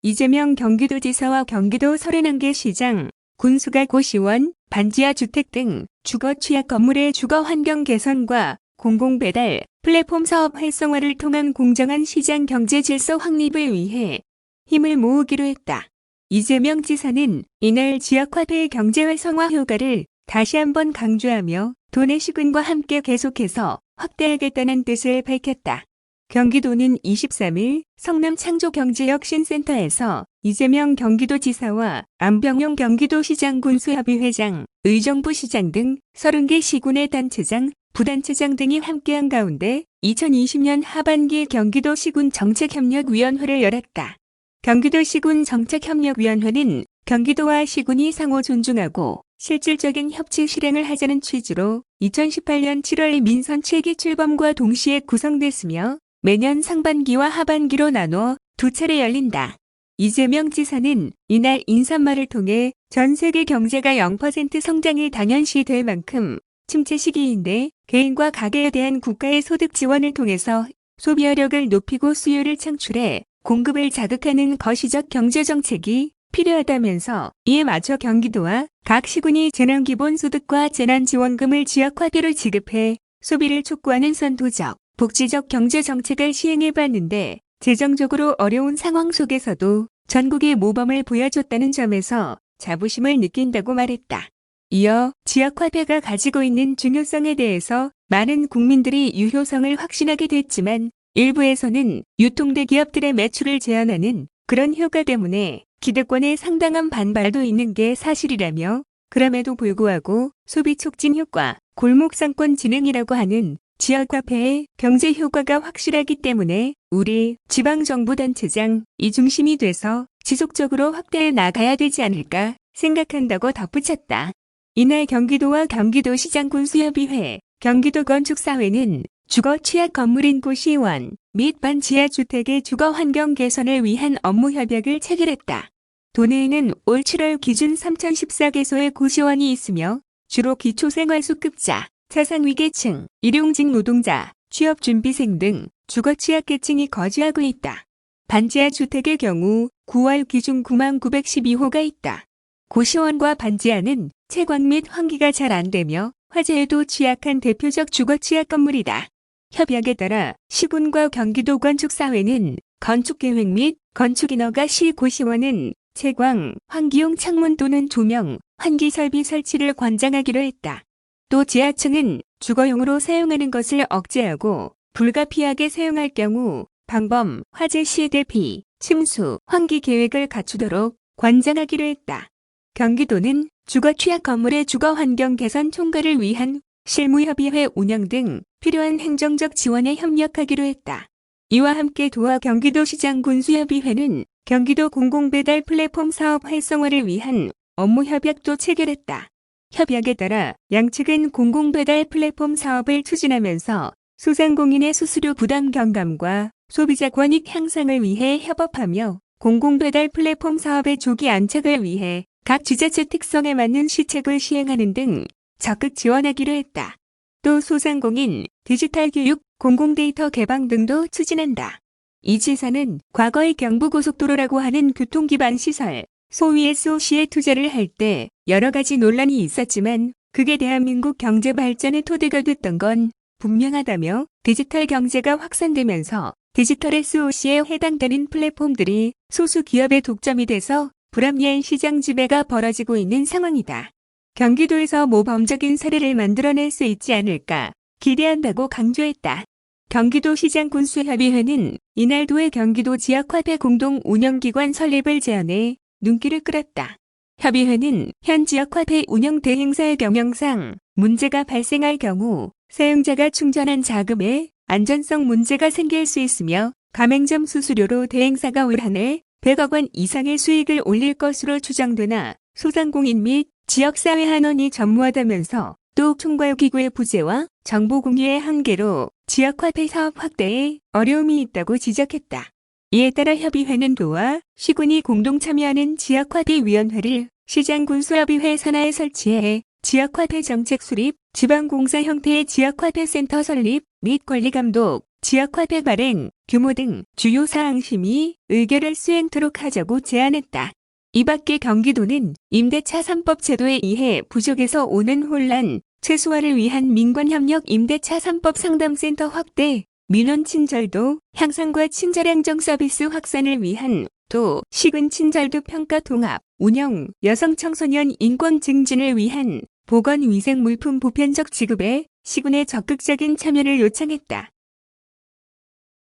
이재명 경기도지사와 경기도 31개 시장, 군수가 고시원, 반지하 주택 등 주거 취약 건물의 주거 환경 개선과 공공배달, 플랫폼 사업 활성화를 통한 공정한 시장 경제 질서 확립을 위해 힘을 모으기로 했다. 이재명 지사는 이날 지역화폐의 경제 활성화 효과를 다시 한번 강조하며 도내 시군과 함께 계속해서 확대하겠다는 뜻을 밝혔다. 경기도는 23일 성남 창조경제혁신센터에서 이재명 경기도지사와 안병용 경기도시장 군수협의회장, 의정부 시장 등 30개 시군의 단체장, 부단체장 등이 함께한 가운데 2020년 하반기 경기도 시군 정책협력위원회를 열었다. 경기도 시군 정책협력위원회는 경기도와 시군이 상호 존중하고 실질적인 협치 실행을 하자는 취지로 2018년 7월 민선 7기 출범과 동시에 구성됐으며 매년 상반기와 하반기로 나눠 두 차례 열린다. 이재명 지사는 이날 인사말을 통해 전 세계 경제가 0% 성장이 당연시 될 만큼 침체 시기인데 개인과 가계에 대한 국가의 소득 지원을 통해서 소비화력을 높이고 수요를 창출해 공급을 자극하는 거시적 경제정책이 필요하다면서 이에 맞춰 경기도와 각 시군이 재난기본소득과 재난지원금을 지역화폐로 지급해 소비를 촉구하는 선도적, 복지적 경제정책을 시행해봤는데 재정적으로 어려운 상황 속에서도 전국의 모범을 보여줬다는 점에서 자부심을 느낀다고 말했다. 이어 지역화폐가 가지고 있는 중요성에 대해서 많은 국민들이 유효성을 확신하게 됐지만 일부에서는 유통대 기업들의 매출을 제한하는 그런 효과 때문에 기득권에 상당한 반발도 있는 게 사실이라며 그럼에도 불구하고 소비 촉진 효과, 골목상권 진흥이라고 하는 지역화폐의 경제 효과가 확실하기 때문에 우리 지방정부단체장 이 중심이 돼서 지속적으로 확대해 나가야 되지 않을까 생각한다고 덧붙였다. 이날 경기도와 경기도시장 군수협의회, 경기도건축사회는 주거 취약 건물인 고시원 및 반지하 주택의 주거 환경 개선을 위한 업무 협약을 체결했다. 도내에는 올 7월 기준 3014개소의 고시원이 있으며 주로 기초생활수급자, 차상위계층, 일용직 노동자, 취업준비생 등 주거 취약계층이 거주하고 있다. 반지하 주택의 경우 9월 기준 9912호가 있다. 고시원과 반지하는 채광 및 환기가 잘 안되며 화재에도 취약한 대표적 주거 취약 건물이다. 협약에 따라 시군과 경기도 건축사회는 건축계획 및 건축인허가 시 고시원은 채광, 환기용 창문 또는 조명, 환기 설비 설치를 권장하기로 했다. 또 지하층은 주거용으로 사용하는 것을 억제하고 불가피하게 사용할 경우 방범, 화재 시 대피, 침수, 환기 계획을 갖추도록 권장하기로 했다. 경기도는 주거 취약 건물의 주거 환경 개선 총괄을 위한 실무협의회 운영 등 필요한 행정적 지원에 협력하기로 했다. 이와 함께 도와 경기도시장 군수협의회는 경기도 공공배달 플랫폼 사업 활성화를 위한 업무 협약도 체결했다. 협약에 따라 양측은 공공배달 플랫폼 사업을 추진하면서 소상공인의 수수료 부담 경감과 소비자 권익 향상을 위해 협업하며 공공배달 플랫폼 사업의 조기 안착을 위해 각 지자체 특성에 맞는 시책을 시행하는 등 적극 지원하기로 했다. 또 소상공인, 디지털 교육, 공공데이터 개방 등도 추진한다. 이 지사는 과거의 경부고속도로라고 하는 교통기반 시설, 소위 SOC에 투자를 할 때 여러 가지 논란이 있었지만 그게 대한민국 경제 발전의 토대가 됐던 건 분명하다며 디지털 경제가 확산되면서 디지털 SOC에 해당되는 플랫폼들이 소수 기업의 독점이 돼서 불합리한 시장 지배가 벌어지고 있는 상황이다. 경기도에서 모범적인 사례를 만들어낼 수 있지 않을까 기대한다고 강조했다. 경기도시장 군수협의회는 이날 도의 경기도 지역화폐 공동 운영기관 설립을 제안해 눈길을 끌었다. 협의회는 현 지역화폐 운영 대행사의 경영상 문제가 발생할 경우 사용자가 충전한 자금에 안전성 문제가 생길 수 있으며 가맹점 수수료로 대행사가 올 한 해 100억 원 이상의 수익을 올릴 것으로 추정되나 소상공인 및 지역사회 한원이 전무하다면서 또 총괄기구의 부재와 정보 공유의 한계로 지역화폐 사업 확대에 어려움이 있다고 지적했다. 이에 따라 협의회는 도와 시군이 공동 참여하는 지역화폐위원회를 시장군수협의회 산하에 설치해 지역화폐 정책 수립, 지방공사 형태의 지역화폐 센터 설립 및 관리감독, 지역화폐 발행, 규모 등 주요 사항 심의, 의결을 수행토록 하자고 제안했다. 이 밖에 경기도는 임대차 3법 제도에 의해 부족해서 오는 혼란 최소화를 위한 민관협력 임대차 3법 상담센터 확대, 민원 친절도 향상과 친절행정 서비스 확산을 위한 도 시군 친절도 평가 통합, 운영, 여성 청소년 인권 증진을 위한 보건위생물품 보편적 지급에 시군의 적극적인 참여를 요청했다.